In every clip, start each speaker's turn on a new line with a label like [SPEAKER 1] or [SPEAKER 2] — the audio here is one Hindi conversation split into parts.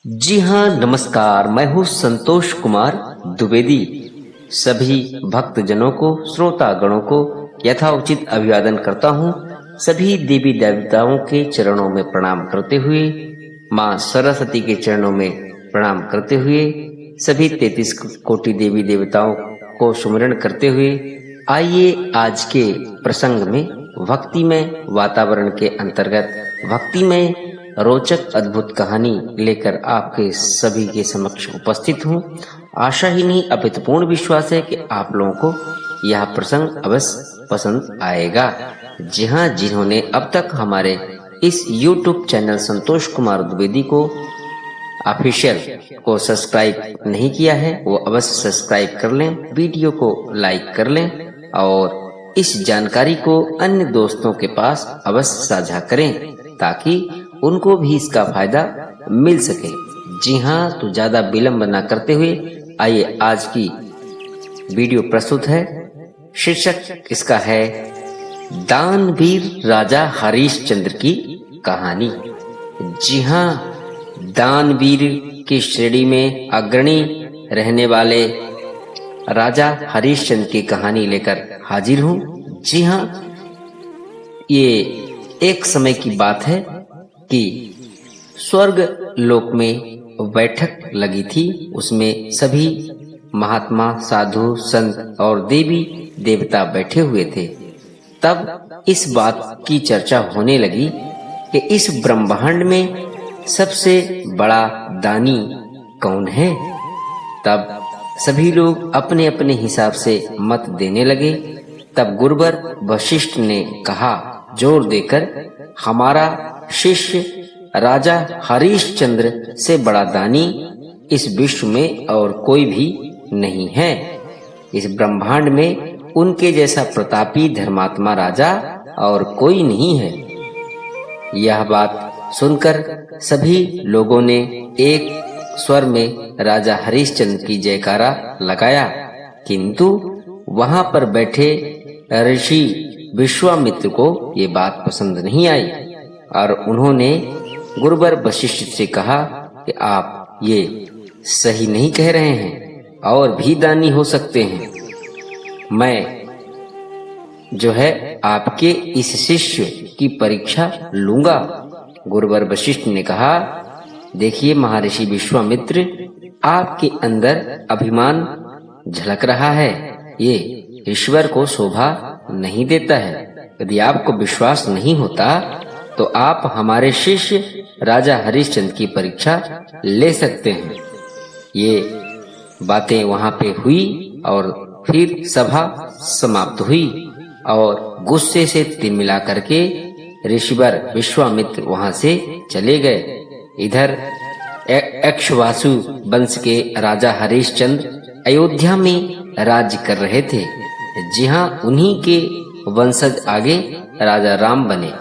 [SPEAKER 1] जी हाँ, नमस्कार। मैं हूँ संतोष कुमार द्विवेदी। सभी भक्तजनों को, श्रोता गणों को यथाउचित अभिवादन करता हूँ। सभी देवी देवताओं के चरणों में प्रणाम करते हुए, माँ सरस्वती के चरणों में प्रणाम करते हुए, सभी 33 कोटि देवी देवताओं को सुमिरन करते हुए, आइए आज के प्रसंग में भक्तिमय वातावरण के अंतर्गत भक्तिमय रोचक अद्भुत कहानी लेकर आपके सभी के समक्ष उपस्थित हूँ। आशा ही नहीं अपितु पूर्ण विश्वास है कि आप लोगों को यह प्रसंग अवश्य पसंद आएगा। जी हाँ, जिन्होंने अब तक हमारे इस YouTube चैनल संतोष कुमार द्विवेदी को ऑफिशियल को सब्सक्राइब नहीं किया है, वो अवश्य सब्सक्राइब कर लें, वीडियो को लाइक कर लें और इस जानकारी को अन्य दोस्तों के पास अवश्य साझा करें ताकि उनको भी इसका फायदा मिल सके। जी हाँ, तो ज्यादा विलंब न करते हुए आइए आज की वीडियो प्रस्तुत है। शीर्षक इसका है दानवीर राजा हरिश्चंद्र की कहानी। जी हाँ, दानवीर की श्रेणी में अग्रणी रहने वाले राजा हरिश्चंद्र की कहानी लेकर हाजिर हूँ। जी हाँ, ये एक समय की बात है कि स्वर्ग लोक में बैठक लगी थी। उसमें सभी महात्मा, साधु, संत और देवी देवता बैठे हुए थे। तब इस बात की चर्चा होने लगी कि इस ब्रह्मांड में सबसे बड़ा दानी कौन है। तब सभी लोग अपने अपने हिसाब से मत देने लगे। तब गुरुवर वशिष्ठ ने कहा जोर देकर, हमारा शिष्य राजा हरिश्चंद्र से बड़ा दानी इस विश्व में और कोई भी नहीं है। इस ब्रह्मांड में उनके जैसा प्रतापी धर्मात्मा राजा और कोई नहीं है। यह बात सुनकर सभी लोगों ने एक स्वर में राजा हरिश्चंद्र की जयकारा लगाया, किंतु वहां पर बैठे ऋषि विश्वामित्र को ये बात पसंद नहीं आई और उन्होंने गुरुवर वशिष्ठ से कहा कि आप ये सही नहीं कह रहे हैं, और भी दानी हो सकते हैं। मैं जो है आपके इस शिष्य की परीक्षा लूंगा। गुरुवर वशिष्ठ ने कहा, देखिए महर्षि विश्वामित्र, आपके अंदर अभिमान झलक रहा है। ये ईश्वर को शोभा नहीं देता है। यदि आपको विश्वास नहीं होता तो आप हमारे शिष्य राजा हरिश्चंद्र की परीक्षा ले सकते हैं। ये बातें वहां पे हुई और फिर सभा समाप्त हुई और गुस्से से तिलमिला करके ऋषिवर विश्वामित्र वहां से चले गए। इधर इक्ष्वाकु वंश के राजा हरिश्चंद्र अयोध्या में राज्य कर रहे थे। जी हाँ, उन्हीं के वंशज आगे राजा राम बने।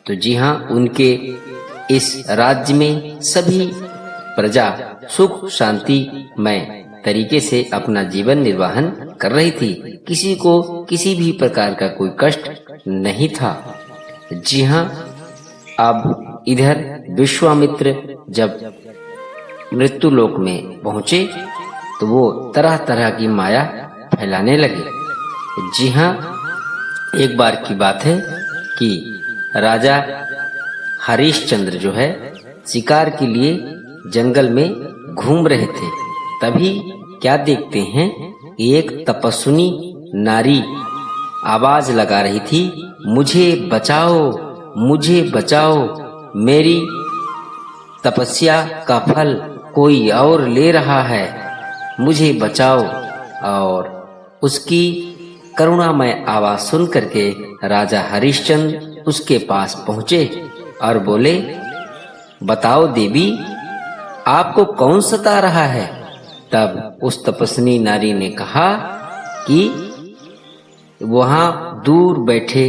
[SPEAKER 1] तो जी हाँ, उनके इस राज्य में सभी प्रजा सुख शांति में तरीके से अपना जीवन निर्वाहन कर रही थी। किसी को किसी भी प्रकार का कोई कष्ट नहीं था। जी हाँ, अब इधर विश्वामित्र जब मृत्यु लोक में पहुंचे तो वो तरह तरह की माया फैलाने लगे। जी हाँ, एक बार की बात है कि राजा हरिश्चंद्र जो है शिकार के लिए जंगल में घूम रहे थे। तभी क्या देखते हैं, एक तपस्विनी नारी आवाज लगा रही थी, मुझे बचाओ, मुझे बचाओ, मेरी तपस्या का फल कोई और ले रहा है, मुझे बचाओ। और उसकी करुणामय आवाज सुन करके राजा हरिश्चंद्र उसके पास पहुंचे और बोले, बताओ देवी, आपको कौन सता रहा है। तब उस तपस्विनी नारी ने कहा कि वहां दूर बैठे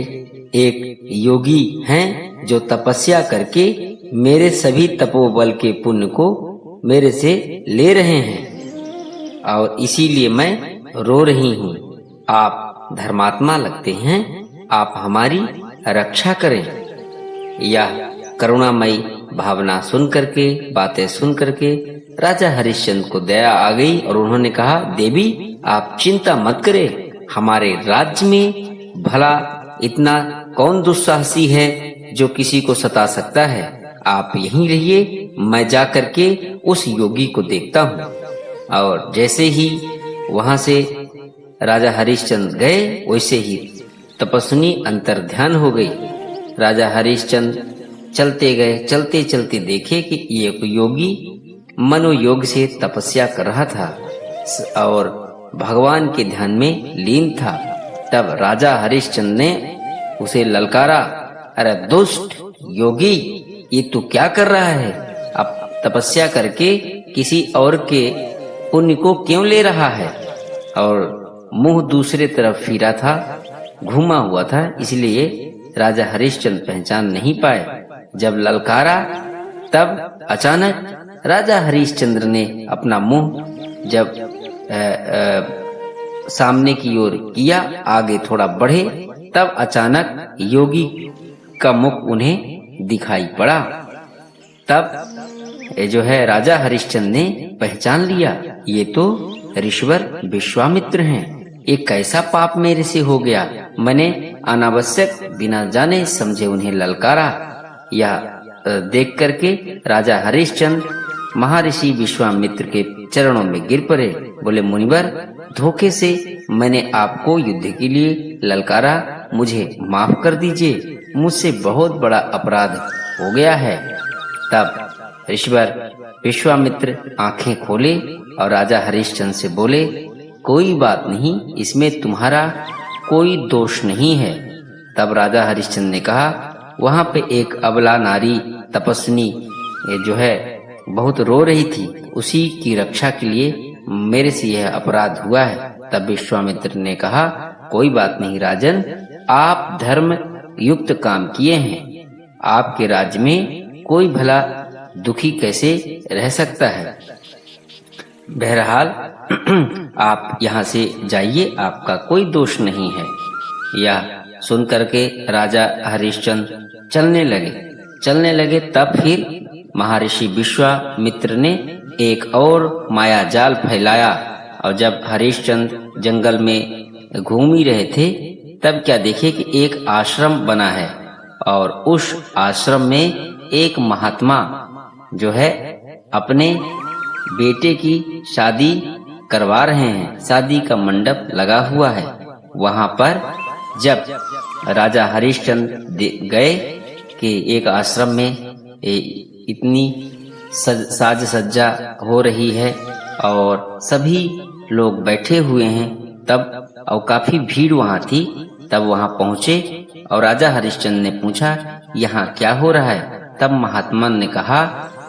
[SPEAKER 1] एक योगी हैं जो तपस्या करके मेरे सभी तपोबल के पुण्य को मेरे से ले रहे हैं और इसीलिए मैं रो रही हूँ। आप धर्मात्मा लगते हैं, आप हमारी रक्षा करें। यह करुणामयी भावना सुन करके, बातें सुन करके राजा हरिश्चंद्र को दया आ गई और उन्होंने कहा, देवी आप चिंता मत करें, हमारे राज्य में भला इतना कौन दुस्साहसी है जो किसी को सता सकता है। आप यहीं रहिए, मैं जा करके उस योगी को देखता हूँ। और जैसे ही वहां से राजा हरिश्चंद्र गए, वैसे ही तपस्विनी अंतर्ध्यान हो गई। राजा हरिश्चंद्र चलते गए, चलते चलते देखे कि एक योगी मनोयोग से तपस्या कर रहा था और भगवान के ध्यान में लीन था। तब राजा हरिश्चंद्र ने उसे ललकारा, अरे दुष्ट योगी, ये तू क्या कर रहा है? अब तपस्या करके किसी और के पुण्य को क्यों ले रहा है? और मुंह दूसरे तरफ फिरा था, घूमा हुआ था, इसलिए राजा हरिश्चंद्र पहचान नहीं पाए। जब ललकारा तब अचानक राजा हरिश्चंद्र ने अपना मुंह जब सामने की ओर किया, आगे थोड़ा बढ़े, तब अचानक योगी का मुख उन्हें दिखाई पड़ा। तब जो है राजा हरिश्चंद्र ने पहचान लिया, ये तो ऋषवर विश्वामित्र हैं। एक कैसा पाप मेरे से हो गया, मैंने अनावश्यक बिना जाने समझे उन्हें ललकारा। यह देख करके राजा हरिश्चंद्र महर्षि विश्वामित्र के चरणों में गिर पड़े। बोले, मुनिवर, धोखे से मैंने आपको युद्ध के लिए ललकारा, मुझे माफ कर दीजिए, मुझसे बहुत बड़ा अपराध हो गया है। तब ऋषवर विश्वामित्र आंखें खोले और राजा हरिश्चंद्र से बोले, कोई बात नहीं, इसमें तुम्हारा कोई दोष नहीं है। तब राजा हरिश्चंद्र ने कहा, वहां पे एक अबला नारी तपस्विनी जो है बहुत रो रही थी, उसी की रक्षा के लिए मेरे से यह अपराध हुआ है। तब विश्वामित्र ने कहा, कोई बात नहीं राजन, आप धर्म युक्त काम किए हैं, आपके राज्य में कोई भला दुखी कैसे रह सकता है। बहरहाल आप यहाँ से जाइए, आपका कोई दोष नहीं है। यह सुन करके राजा हरिश्चंद्र चलने लगे। तब फिर महर्षि विश्वामित्र ने एक और माया जाल फैलाया और जब हरिश्चंद्र जंगल में घूम ही रहे थे, तब क्या देखे कि एक आश्रम बना है और उस आश्रम में एक महात्मा जो है अपने बेटे की शादी करवा रहे हैं। शादी का मंडप लगा हुआ है। वहां पर जब राजा हरिश्चंद्र गए कि एक आश्रम में इतनी साज सज्जा हो रही है और सभी लोग बैठे हुए हैं, तब और काफी भीड़ वहां थी। तब वहां पहुंचे और राजा हरिश्चंद्र ने पूछा, यहाँ क्या हो रहा है? तब महात्मा ने कहा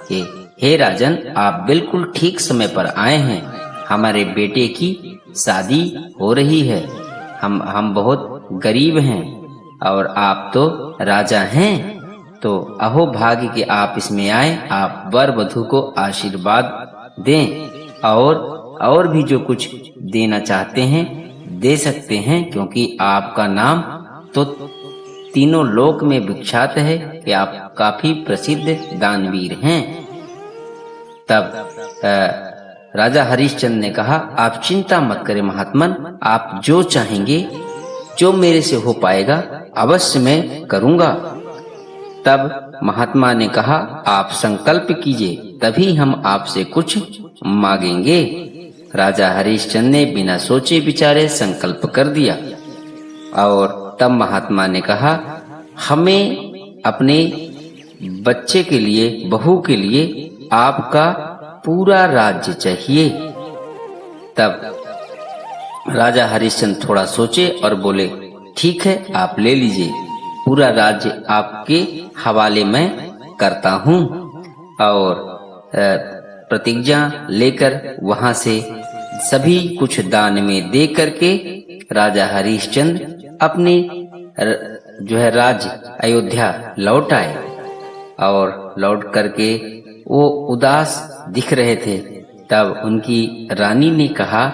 [SPEAKER 1] कि हे राजन, आप बिल्कुल ठीक समय पर आए हैं, हमारे बेटे की शादी हो रही है। हम बहुत गरीब हैं और आप तो राजा हैं, तो अहो भाग्य कि आप इसमें आए। आप वर वधू को आशीर्वाद दें और भी जो कुछ देना चाहते हैं दे सकते हैं, क्योंकि आपका नाम तो तीनों लोक में विख्यात है कि आप काफी प्रसिद्ध दानवीर हैं। तब राजा हरिश्चंद्र ने कहा, आप चिंता मत करें महात्मन, आप जो चाहेंगे, जो मेरे से हो पाएगा, अवश्य मैं करूंगा। तब महात्मा ने कहा, आप संकल्प कीजिए, तभी हम आपसे कुछ मांगेंगे। राजा हरिश्चंद्र ने बिना सोचे विचारे संकल्प कर दिया और तब महात्मा ने कहा, हमें अपने बच्चे के लिए, बहू के लिए आपका पूरा राज्य चाहिए। तब राजा हरिश्चंद्र थोड़ा सोचे और बोले, ठीक है, आप ले लीजिए, पूरा राज्य आपके हवाले मैं करता हूँ। और प्रतिज्ञा लेकर वहां से सभी कुछ दान में दे करके राजा हरिश्चंद्र अपने जो है राज्य अयोध्या लौट आए। और लौट करके वो उदास दिख रहे थे। तब उनकी रानी ने कहा,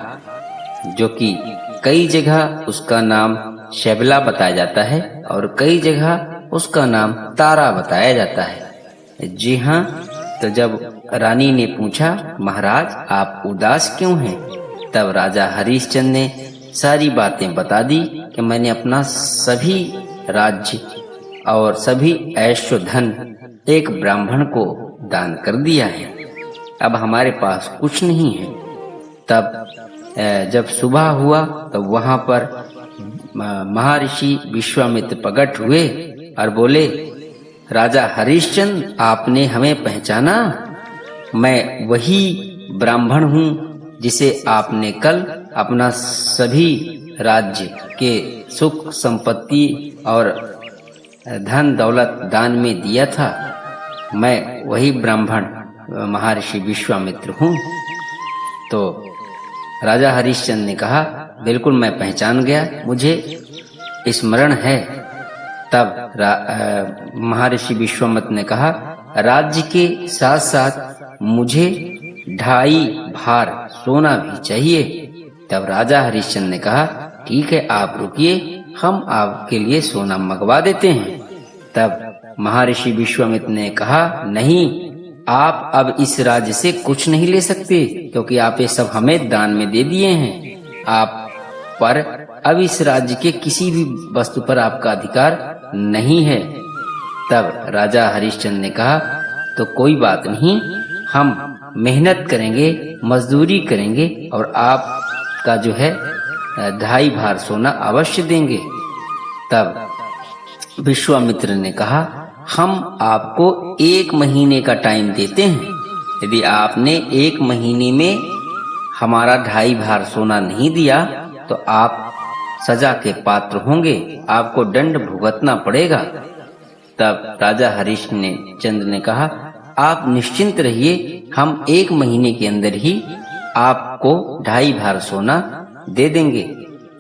[SPEAKER 1] जो कि कई जगह उसका नाम शैबला बताया जाता है और कई जगह उसका नाम तारा बताया जाता है। जी हाँ। तो जब रानी ने पूछा, महाराज आप उदास क्यों हैं? तब राजा हरिश्चंद्र ने सारी बातें बता दी कि मैंने अपना सभी राज्य और सभी ऐश्वर्य धन एक ब्राह्मण को दान कर दिया है, अब हमारे पास कुछ नहीं है। तब जब सुबह हुआ तो वहां पर महर्षि विश्वामित्र प्रकट हुए और बोले, राजा हरिश्चंद्र आपने हमें पहचाना? मैं वही ब्राह्मण हूँ जिसे आपने कल अपना सभी राज्य के सुख संपत्ति और धन दौलत दान में दिया था। मैं वही ब्राह्मण महर्षि विश्वामित्र हूँ। तो राजा हरिश्चंद्र ने कहा, बिल्कुल मैं पहचान गया, मुझे स्मरण है। तब महर्षि विश्वामित्र ने कहा, राज्य के साथ साथ मुझे 2.5 भार सोना भी चाहिए। तब राजा हरिश्चंद्र ने कहा, ठीक है आप रुकिए, हम आपके लिए सोना मंगवा देते हैं। तब महर्षि विश्वामित्र ने कहा, नहीं, आप अब इस राज्य से कुछ नहीं ले सकते, क्योंकि आप ये सब हमें दान में दे दिए हैं। आप पर अब इस राज्य के किसी भी वस्तु पर आपका अधिकार नहीं है। तब राजा हरिश्चंद्र ने कहा, तो कोई बात नहीं, हम मेहनत करेंगे, मजदूरी करेंगे और आपका जो है 2.5 भार सोना अवश्य देंगे। तब विश्वामित्र ने कहा, हम आपको 1 महीने का टाइम देते हैं। यदि आपने 1 महीने में हमारा 2.5 भार सोना नहीं दिया तो आप सजा के पात्र होंगे, आपको दंड भुगतना पड़ेगा। तब राजा हरिश्चंद्र ने कहा, आप निश्चिंत रहिए, हम 1 महीने के अंदर ही आपको 2.5 भार सोना दे देंगे।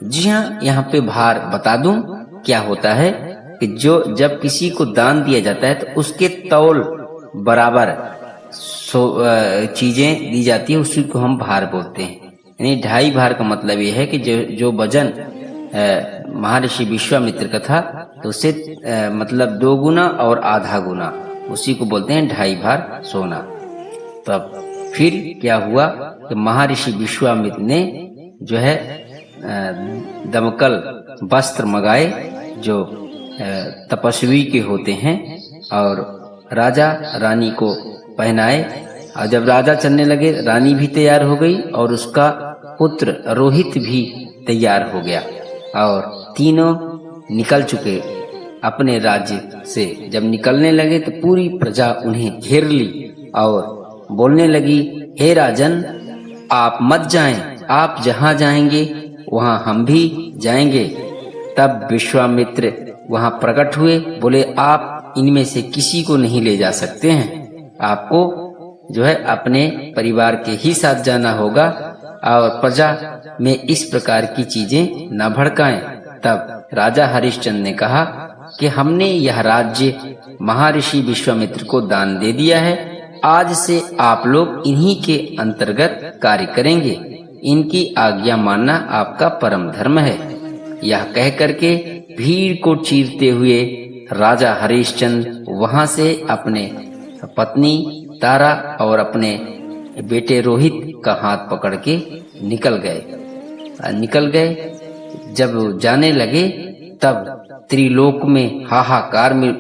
[SPEAKER 1] जी हाँ, यहाँ पे भार बता दूं क्या होता है कि जब किसी को दान दिया जाता है तो उसके तौल बराबर चीजें दी जाती है, उसी को हम भार बोलते हैं। यानी 2.5 भार का मतलब ये है कि जो वजन महर्षि विश्वामित्र का था तो उससे मतलब 2 गुना और आधा गुना, उसी को बोलते हैं 2.5 भार सोना। तब फिर क्या हुआ कि महर्षि विश्वामित्र ने जो है दमकल वस्त्र मंगाए जो तपस्वी के होते हैं और राजा रानी को पहनाए। और जब राजा चलने लगे, रानी भी तैयार हो गई और उसका पुत्र रोहित भी तैयार हो गया और तीनों निकल चुके अपने राज्य से। जब निकलने लगे तो पूरी प्रजा उन्हें घेर ली और बोलने लगी, हे राजन, आप मत जाएं, आप जहां जाएंगे वहां हम भी जाएंगे। तब विश्वामित्र वहां प्रकट हुए, बोले, आप इनमें से किसी को नहीं ले जा सकते हैं, आपको जो है अपने परिवार के ही साथ जाना होगा और प्रजा में इस प्रकार की चीजें न भड़काएं। तब राजा हरिश्चंद्र ने कहा कि हमने यह राज्य महर्षि विश्वामित्र को दान दे दिया है, आज से आप लोग इन्हीं के अंतर्गत कार्य करेंगे, इनकी आज्ञा मानना आपका परम धर्म है। यह कह करके भीड़ को चीरते हुए राजा हरिश्चंद्र वहां से अपने पत्नी तारा और अपने बेटे रोहित का हाथ पकड़ के निकल गए। जब जाने लगे तब त्रिलोक में हाहाकार में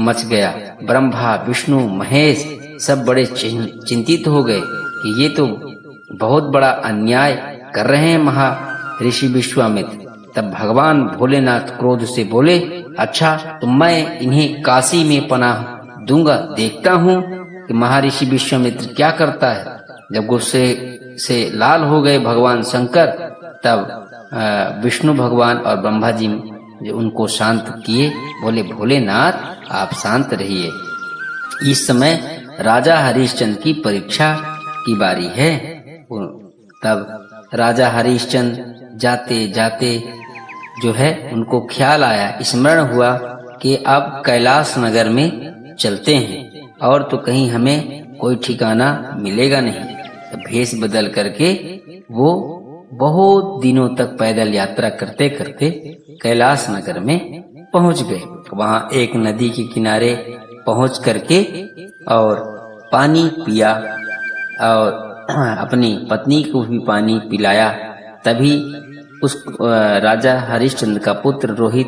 [SPEAKER 1] मच गया। ब्रह्मा, विष्णु, महेश सब बड़े चिंतित हो गए कि ये तो बहुत बड़ा अन्याय कर रहे हैं महर्षि विश्वामित्र। तब भगवान भोलेनाथ क्रोध से बोले, अच्छा तो मैं इन्हें काशी में पनाह दूंगा, देखता हूँ कि महर्षि विश्वामित्र क्या करता है। जब गुस्से से लाल हो गए भगवान शंकर, तब विष्णु भगवान और ब्रह्मा जी जो उनको शांत किए, बोले, भोलेनाथ आप शांत रहिए, इस समय राजा हरिश्चंद्र की परीक्षा की बारी है। तब राजा हरिश्चंद्र जाते जाते जो है उनको ख्याल आया, स्मरण हुआ कि अब कैलाश नगर में चलते हैं और तो कहीं हमें कोई ठिकाना मिलेगा नहीं। तो भेष बदल करके वो बहुत दिनों तक पैदल यात्रा करते करते कैलाश नगर में पहुंच गए। वहां एक नदी के किनारे पहुंच करके और पानी पिया और अपनी पत्नी को भी पानी पिलाया। तभी उस राजा हरिश्चंद्र का पुत्र रोहित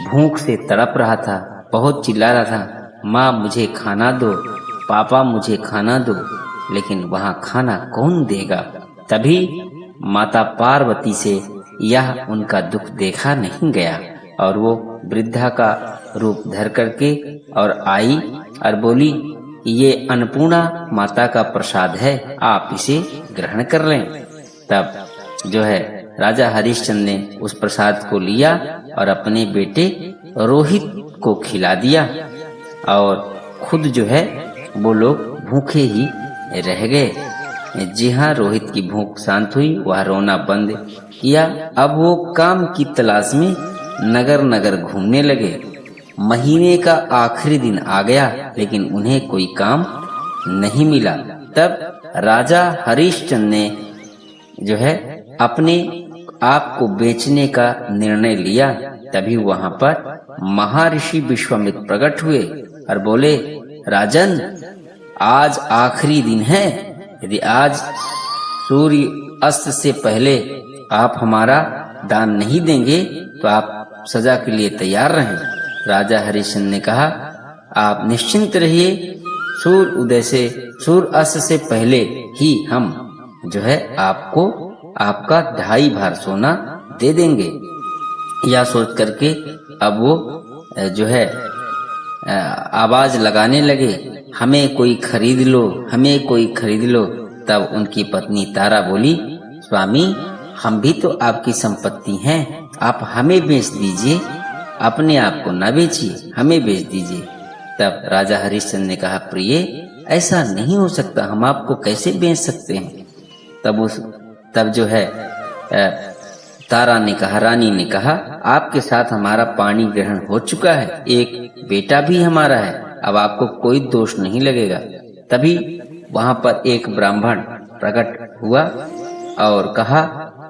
[SPEAKER 1] भूख से तड़प रहा था, बहुत चिल्ला रहा था, माँ मुझे खाना दो, पापा मुझे खाना दो, लेकिन वहाँ खाना कौन देगा। तभी माता पार्वती से यह उनका दुख देखा नहीं गया और वो वृद्धा का रूप धर करके और आई और बोली, ये अन्नपूर्णा माता का प्रसाद है, आप इसे ग्रहण कर लें। तब जो है राजा हरिश्चंद्र ने उस प्रसाद को लिया और अपने बेटे रोहित को खिला दिया और खुद जो है वो लोग भूखे ही रह गए। जी हाँ, रोहित की भूख शांत हुई, वह रोना बंद किया। अब वो काम की तलाश में नगर नगर घूमने लगे। महीने का आखिरी दिन आ गया, लेकिन उन्हें कोई काम नहीं मिला। तब राजा हरिश्चंद्र ने जो है अपने आप को बेचने का निर्णय लिया। तभी वहां पर महर्षि विश्वामित्र प्रकट हुए और बोले, राजन, आज आखिरी दिन है, यदि आज सूर्य अस्त से पहले आप हमारा दान नहीं देंगे तो आप सजा के लिए तैयार रहें। राजा हरिश्चंद्र ने कहा, आप निश्चिंत रहिए, सूर्य अस्त से पहले ही हम जो है आपको आपका 2.5 भार सोना दे देंगे। यह सोच करके अब वो जो है आवाज लगाने लगे, हमें कोई खरीद लो, हमें कोई खरीद लो। तब उनकी पत्नी तारा बोली, स्वामी, हम भी तो आपकी संपत्ति हैं, आप हमें बेच दीजिए, अपने आप को न बेचिए, हमें बेच दीजिए। तब राजा हरिश्चंद्र ने कहा, प्रिय, ऐसा नहीं हो सकता, हम आपको कैसे बेच सकते हैं। तब जो है तारा ने कहा, रानी ने कहा, आपके साथ हमारा पाणी ग्रहण हो चुका है, एक बेटा भी हमारा है, अब आपको कोई दोष नहीं लगेगा। तभी वहां पर एक ब्राह्मण प्रकट हुआ और कहा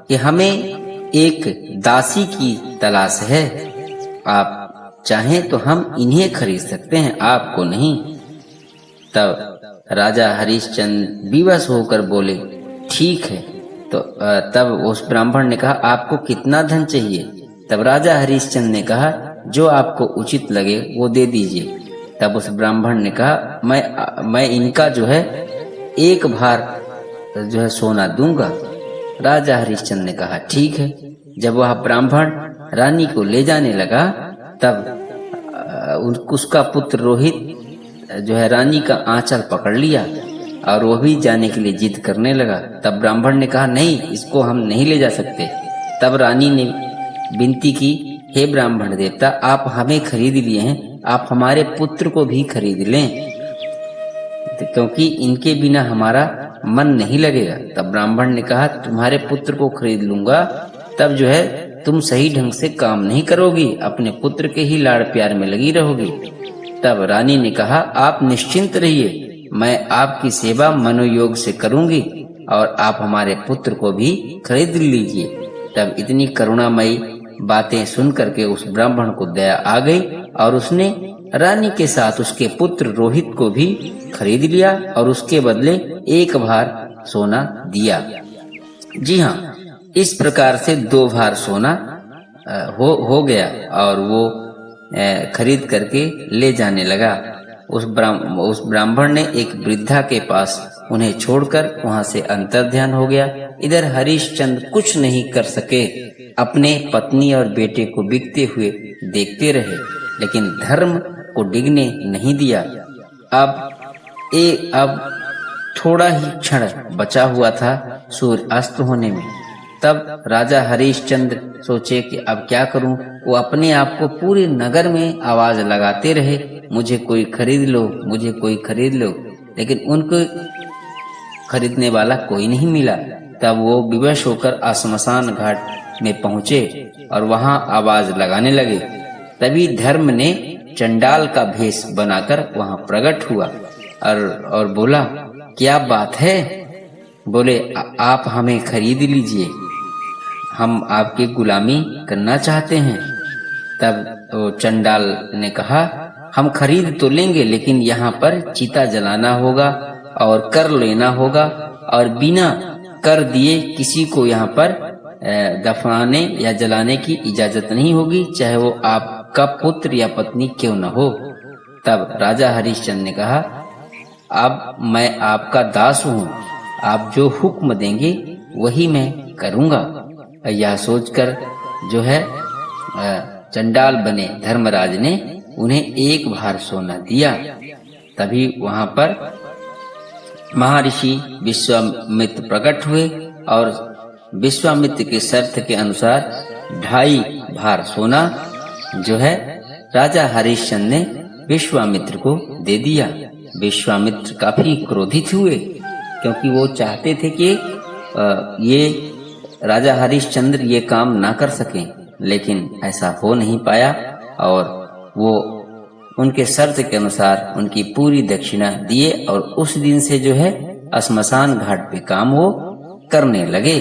[SPEAKER 1] कि हमें एक दासी की तलाश है, आप चाहें तो हम इन्हें खरीद सकते हैं, आपको नहीं। तब राजा हरिश्चंद्र विवश होकर बोले, ठीक है। तो तब उस ब्राह्मण ने कहा, आपको कितना धन चाहिए। तब राजा हरिश्चंद्र ने कहा, जो आपको उचित लगे वो दे दीजिए। तब उस ब्राह्मण ने कहा, मैं इनका जो है 1 भार जो है सोना दूंगा। राजा हरिश्चंद्र ने कहा, ठीक है। जब वह ब्राह्मण रानी को ले जाने लगा, तब उसका पुत्र रोहित जो है रानी का आंचल पकड़ लिया और वो भी जाने के लिए जिद करने लगा। तब ब्राह्मण ने कहा, नहीं, इसको हम नहीं ले जा सकते। तब रानी ने विनती की, हे ब्राह्मण देवता, आप हमें खरीद लिए हैं, आप हमारे पुत्र को भी खरीद लें, क्योंकि इनके बिना हमारा मन नहीं लगेगा। तब ब्राह्मण ने कहा, तुम्हारे पुत्र को खरीद लूंगा, तब जो है तुम सही ढंग से काम नहीं करोगी, अपने पुत्र के ही लाड़ प्यार में लगी रहोगी। तब रानी ने कहा, आप निश्चिंत रहिए, मैं आपकी सेवा मनोयोग से करूंगी और आप हमारे पुत्र को भी खरीद लीजिए। तब इतनी करुणामयी बातें सुन करके उस ब्राह्मण को दया आ गई और उसने रानी के साथ उसके पुत्र रोहित को भी खरीद लिया और उसके बदले 1 भार सोना दिया। जी हाँ, इस प्रकार से 2 भार सोना हो गया और वो खरीद करके ले जाने लगा। उस ब्राह्मण ने एक वृद्धा के पास उन्हें छोड़कर वहां से अंतर्ध्यान हो गया। इधर हरिश्चंद्र कुछ नहीं कर सके, अपने पत्नी और बेटे को बिकते हुए देखते रहे, लेकिन धर्म को डिगने नहीं दिया। अब थोड़ा ही क्षण बचा हुआ था सूर्य अस्त होने में। तब राजा हरिश्चंद्र सोचे कि अब क्या करूं। वो अपने आप को पूरे नगर में आवाज लगाते रहे, मुझे कोई खरीद लो, मुझे कोई खरीद लो, लेकिन उनको खरीदने वाला कोई नहीं मिला। तब वो विवश होकर श्मशान घाट में पहुंचे और वहां आवाज लगाने लगे। तभी धर्म ने चंडाल का भेष बनाकर वहां प्रकट हुआ और बोला, क्या बात है। बोले, आप हमें खरीद लीजिए, हम आपकी गुलामी करना चाहते हैं। तब वो चंडाल ने कहा हम खरीद तो लेंगे, लेकिन यहाँ पर चिता जलाना होगा और कर लेना होगा, और बिना कर दिए किसी को यहाँ पर दफनाने या जलाने की इजाजत नहीं होगी, चाहे वो आपका पुत्र या पत्नी क्यों न हो। तब राजा हरिश्चंद्र ने कहा, अब मैं आपका दास हूँ, आप जो हुक्म देंगे वही मैं करूँगा। यह सोचकर जो है चंडाल बने धर्मराज ने उन्हें एक भार सोना दिया। तभी वहां पर महर्षि विश्वामित्र प्रकट हुए और विश्वामित्र के शर्त के अनुसार 2.5 भार सोना जो है राजा हरिश्चंद्र ने विश्वामित्र को दे दिया। विश्वामित्र काफी क्रोधित हुए, क्योंकि वो चाहते थे कि ये राजा हरिश्चंद्र ये काम ना कर सकें, लेकिन ऐसा हो नहीं पाया और वो उनके शर्त के अनुसार उनकी पूरी दक्षिणा दिए और उस दिन से जो है श्मशान घाट पे काम वो करने लगे।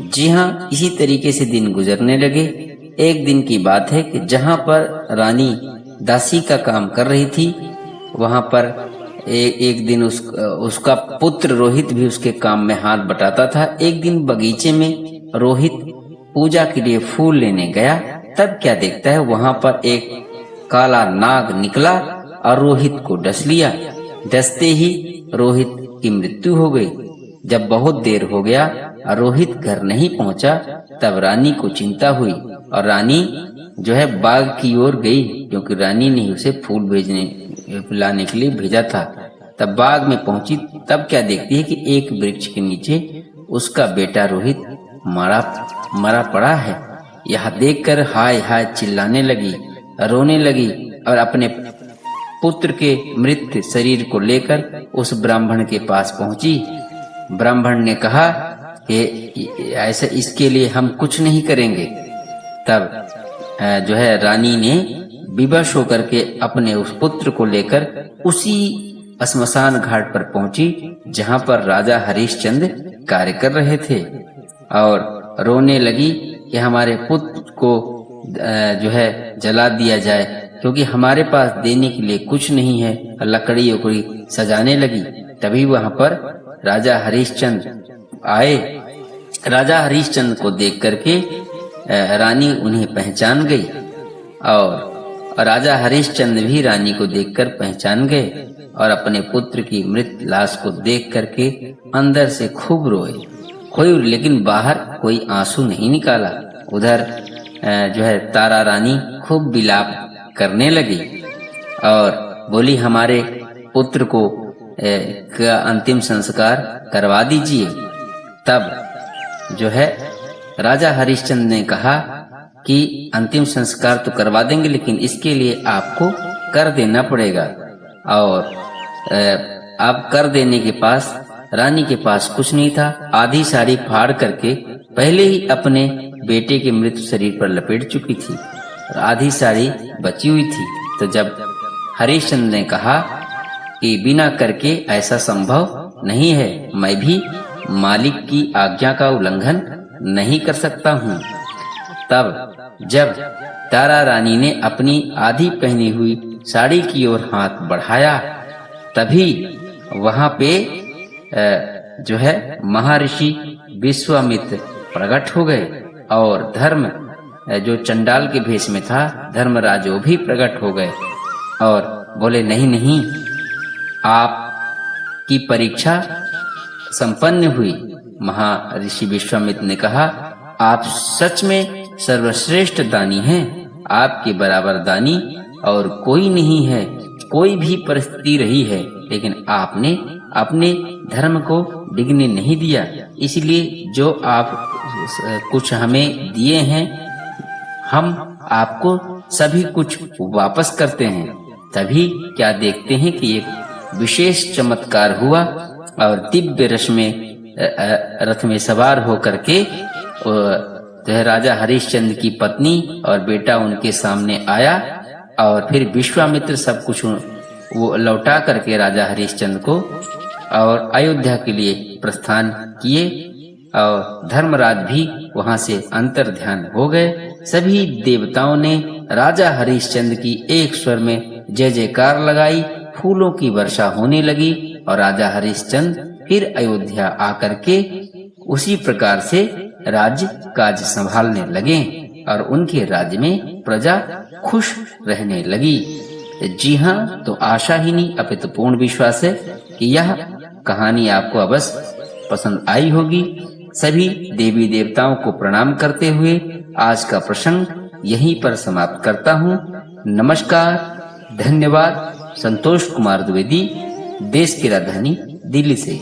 [SPEAKER 1] जी हाँ, इसी तरीके से दिन गुजरने लगे। एक दिन की बात है कि जहाँ पर रानी दासी का काम कर रही थी, वहां पर एक दिन उसका पुत्र रोहित भी उसके काम में हाथ बटाता था। एक दिन बगीचे में रोहित पूजा के लिए फूल लेने गया, तब क्या देखता है वहां पर एक काला नाग निकला और रोहित को डस लिया। डसते ही रोहित की मृत्यु हो गई। जब बहुत देर हो गया और रोहित घर नहीं पहुंचा, तब रानी को चिंता हुई और रानी जो है बाग की ओर गई, क्योंकि रानी ने उसे फूल लाने के लिए भेजा था। तब बाग में पहुंची, तब क्या देखती है कि एक वृक्ष के नीचे उसका बेटा रोहित मरा पड़ा है। यह देखकर हाय हाय चिल्लाने लगी, रोने लगी और अपने पुत्र के मृत शरीर को लेकर उस ब्राह्मण के पास पहुंची। ब्राह्मण ने कहा कि ऐसा इसके लिए हम कुछ नहीं करेंगे। तब जो है रानी ने विवश होकर के अपने उस पुत्र को लेकर उसी श्मशान घाट पर पहुंची जहां पर राजा हरिश्चंद्र कार्य कर रहे थे और रोने लगी कि हमारे पुत्र को जो है जला दिया जाए, क्योंकि हमारे पास देने के लिए कुछ नहीं है। लकड़ी उकड़ी सजाने लगी। तभी वहां पर राजा हरिश्चंद्र आए। राजा हरिश्चंद्र को देख करके रानी उन्हें पहचान गई और राजा हरिश्चंद्र भी रानी को देखकर पहचान गए और अपने पुत्र की मृत लाश को देख करके अंदर से खूब रोए, लेकिन बाहर कोई आंसू नहीं निकाला। उधर जो है तारा रानी खूब विलाप करने लगी और बोली, हमारे पुत्र को का अंतिम संस्कार करवा दीजिए। तब जो है राजा हरिश्चंद्र ने कहा कि अंतिम संस्कार तो करवा देंगे, लेकिन इसके लिए आपको कर देना पड़ेगा। और अब कर देने के पास रानी के पास कुछ नहीं था। आधी साड़ी फाड़ करके पहले ही अपने बेटे के मृत शरीर पर लपेट चुकी थी और आधी साड़ी बची हुई थी। तो जब हरिश्चंद्र ने कहा कि बिना करके ऐसा संभव नहीं है, मैं भी मालिक की आज्ञा का उल्लंघन नहीं कर सकता हूँ। तब जब तारा रानी ने अपनी आधी पहनी हुई साड़ी की ओर हाथ बढ़ाया, तभी वहां पे जो है महर्षि विश्वामित्र प्रकट हो गए और धर्म जो चंडाल के भेष में था धर्मराज वो भी प्रकट हो गए और बोले, नहीं नहीं, आपकी परीक्षा संपन्न हुई। महर्षि विश्वामित्र ने कहा, आप सच में सर्वश्रेष्ठ दानी हैं, आपके बराबर दानी और कोई नहीं है। कोई भी परिस्थिति रही है, लेकिन आपने अपने धर्म को डिगने नहीं दिया। इसलिए जो आप कुछ हमें दिए हैं, हम आपको सभी कुछ वापस करते हैं। तभी क्या देखते हैं कि एक विशेष चमत्कार हुआ और दिव्य रथ में सवार होकर के राजा हरिश्चंद्र की पत्नी और बेटा उनके सामने आया और फिर विश्वामित्र सब कुछ वो लौटा करके राजा हरिश्चंद्र को और अयोध्या के लिए प्रस्थान किए और धर्मराज भी वहां से अंतर ध्यान हो गए। सभी देवताओं ने राजा हरिश्चंद्र की एक स्वर में
[SPEAKER 2] जय जयकार लगाई, फूलों की वर्षा होने लगी और राजा हरिश्चंद्र फिर अयोध्या आकर के उसी प्रकार से राज्य काज संभालने लगे और उनके राज्य में प्रजा खुश रहने लगी। जी हाँ, तो आशा ही नहीं अपितु पूर्ण विश्वास है कि यह कहानी आपको अवश्य पसंद आई होगी। सभी देवी देवताओं को प्रणाम करते हुए आज का प्रसंग यहीं पर समाप्त करता हूँ। नमस्कार, धन्यवाद। संतोष कुमार द्विवेदी, देश की राजधानी दिल्ली से।